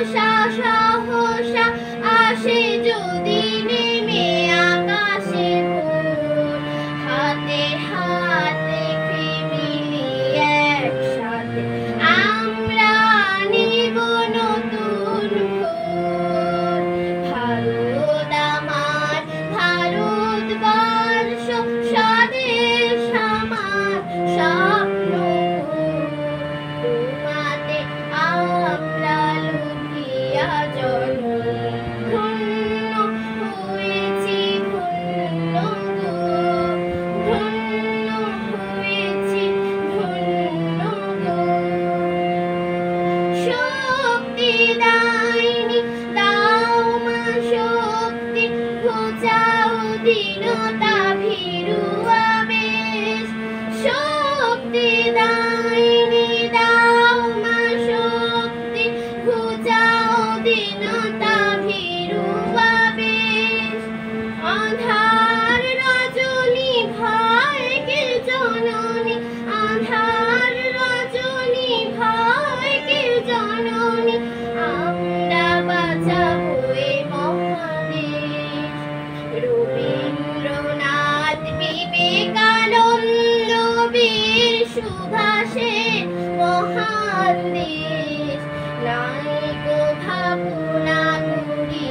সহসা সহসা আসে যদি নেমে আকাশে ভোর, হাতে হাত রেখে মিলিয়ে একসাথে আমরা নিব নতুন ভোর। ভারত আমার ভারতবর্ষ, স্বদেশ আমার স্বপ্ন, তোমাতে আমরা লুকিয়া জন্ম। ধন্য হয়েছি ধন্য গো, ধন্য হয়েছি ধন্য গো। শক্তি দায়নি দাও মা শক্তি, ঘোচাও দীনতা ভীরু আবেশ। শক্তি দায়নি দাও মা শক্তি, ঘোচাও দীনতা ভীরু আবেশ। আঁধার রজনী ভয়কে জননী, আঁধার রজনী ভয়কে জননী, আমরা বাঁচাবো এ মহাদেশ। রবীন্দ্রনাথ বিবেকানন্দ বীর সুভাষের মহান দেশ, নাই গো ভাবনা করি